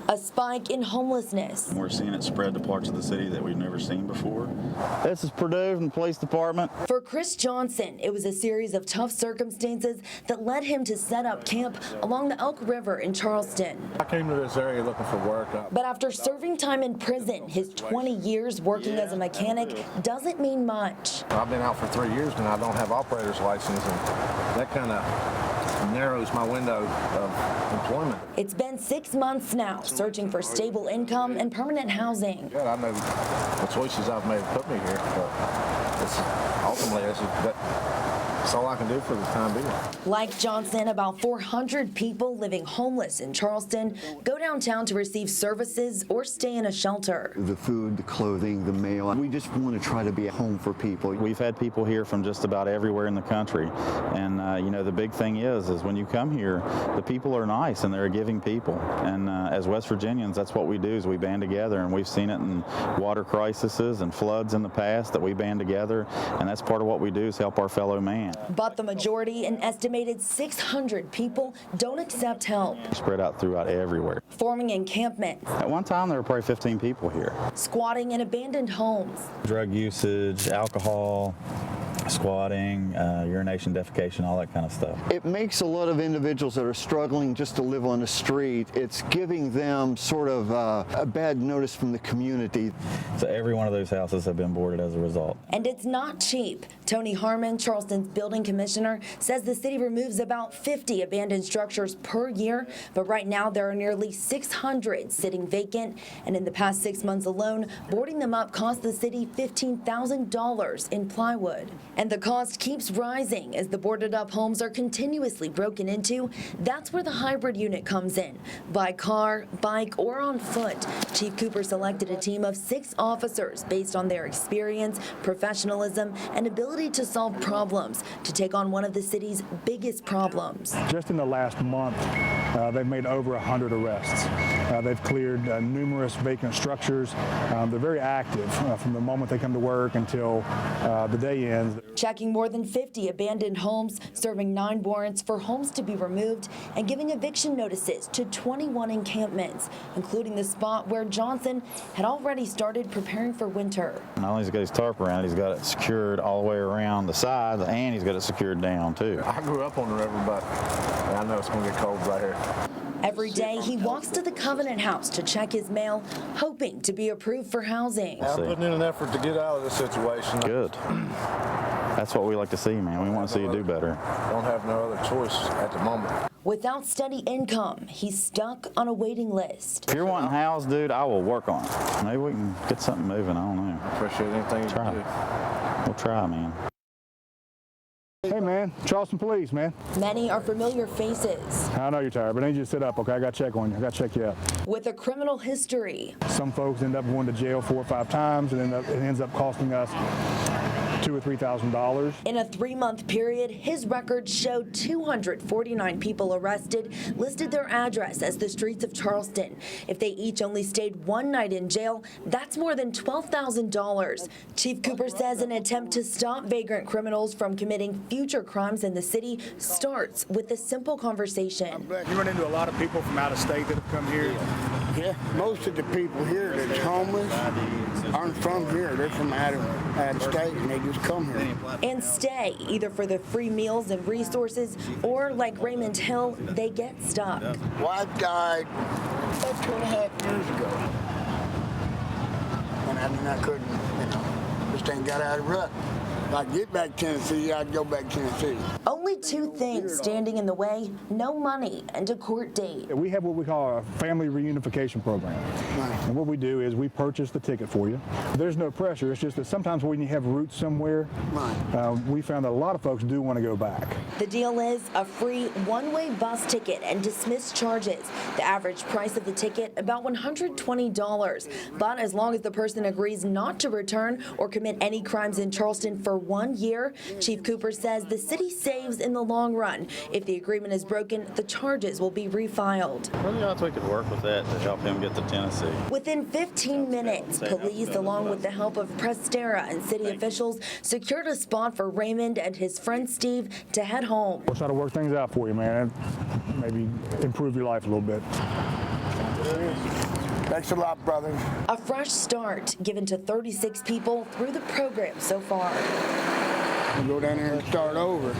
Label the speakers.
Speaker 1: A spike in homelessness.
Speaker 2: We're seeing it spread to parts of the city that we've never seen before.
Speaker 3: This is Purdue from the police department.
Speaker 1: For Chris Johnson, it was a series of tough circumstances that led him to set up camp along the Elk River in Charleston.
Speaker 4: I came to this area looking for work.
Speaker 1: But after serving time in prison, his 20 years working as a mechanic doesn't mean much.
Speaker 4: I've been out for 3 years and I don't have operator's license, and that kind of narrows my window of employment.
Speaker 1: It's been 6 months now, searching for stable income and permanent housing.
Speaker 4: Yeah, I know the choices I've made put me here, but ultimately that's all I can do for the time being.
Speaker 1: Like Johnson, about 400 people living homeless in Charleston go downtown to receive services or stay in a shelter.
Speaker 5: The food, the clothing, the mail. We just want to try to be a home for people.
Speaker 3: We've had people here from just about everywhere in the country. And, you know, the big thing is when you come here, the people are nice and they're a giving people. And as West Virginians, that's what we do is we band together. And we've seen it in water crises and floods in the past that we band together. And that's part of what we do is help our fellow man.
Speaker 1: But the majority, an estimated 600 people, don't accept help.
Speaker 3: Spread out throughout everywhere.
Speaker 1: Forming encampments.
Speaker 3: At one time, there were probably 15 people here.
Speaker 1: Squatting in abandoned homes.
Speaker 3: Drug usage, alcohol, squatting, urination, defecation, all that kind of stuff.
Speaker 5: It makes a lot of individuals that are struggling just to live on the street, it's giving them sort of a bad notice from the community.
Speaker 3: So every one of those houses have been boarded as a result.
Speaker 1: And it's not cheap. Tony Harmon, Charleston's building commissioner, says the city removes about 50 abandoned structures per year, but right now there are nearly 600 sitting vacant. And in the past 6 months alone, boarding them up cost the city $15,000 in plywood. And the cost keeps rising as the boarded up homes are continuously broken into. That's where the hybrid unit comes in. By car, bike, or on foot. Chief Cooper selected a team of 6 officers based on their experience, professionalism, and ability to solve problems to take on one of the city's biggest problems.
Speaker 6: Just in the last month, they've made over 100 arrests. They've cleared numerous vacant structures. They're very active from the moment they come to work until the day ends.
Speaker 1: Checking more than 50 abandoned homes, serving 9 warrants for homes to be removed, and giving eviction notices to 21 encampments, including the spot where Johnson had already started preparing for winter.
Speaker 3: Not only has he got his tarp around, he's got it secured all the way around the side, and he's got it secured down too.
Speaker 4: I grew up on the river, but I know it's going to get cold right here.
Speaker 1: Every day, he walks to the Covenant House to check his mail, hoping to be approved for housing.
Speaker 4: I'm putting in an effort to get out of this situation.
Speaker 3: Good. That's what we like to see, man. We want to see you do better.
Speaker 4: Don't have no other choice at the moment.
Speaker 1: Without steady income, he's stuck on a waiting list.
Speaker 3: If you're wanting housed, dude, I will work on it. Maybe we can get something moving. I don't know.
Speaker 4: I appreciate anything you can do.
Speaker 3: We'll try, man.
Speaker 6: Hey, man, Charleston Police, man.
Speaker 1: Many are familiar faces.
Speaker 6: I know you're tired, but I need you to sit up, okay? I got to check on you. I got to check you out.
Speaker 1: With a criminal history.
Speaker 6: Some folks end up going to jail 4 or 5 times, and it ends up costing us $2,000 or $3,000.
Speaker 1: In a 3-month period, his records showed 249 people arrested listed their address as the streets of Charleston. If they each only stayed 1 night in jail, that's more than $12,000. Chief Cooper says an attempt to stop vagrant criminals from committing future crimes in the city starts with a simple conversation.
Speaker 6: You run into a lot of people from out of state that have come here.
Speaker 7: Yeah, most of the people here that's homeless aren't from here. They're from out of state, and they just come here.
Speaker 1: And stay, either for the free meals and resources, or like Raymond Hill, they get stuck.
Speaker 7: Wife died about 2.5 years ago. And I couldn't, just ain't got out of rut. If I get back to Tennessee, I'd go back to Tennessee.
Speaker 1: Only 2 things standing in the way: no money and a court date.
Speaker 6: We have what we call a family reunification program.
Speaker 7: Right.
Speaker 6: And what we do is we purchase the ticket for you. There's no pressure. It's just that sometimes when you have roots somewhere, we found that a lot of folks do want to go back.
Speaker 1: The deal is a free one-way bus ticket and dismissed charges. The average price of the ticket, about $120. But as long as the person agrees not to return or commit any crimes in Charleston for 1 year, Chief Cooper says the city saves in the long run. If the agreement is broken, the charges will be refiled.
Speaker 3: What do you think we could work with that to help him get to Tennessee?
Speaker 1: Within 15 minutes, police, along with the help of Prestera and city officials, secured a spot for Raymond and his friend Steve to head home.
Speaker 6: We'll try to work things out for you, man. Maybe improve your life a little bit.
Speaker 7: Thanks a lot, brother.
Speaker 1: A fresh start given to 36 people through the program so far.
Speaker 7: We'll go down there and start over.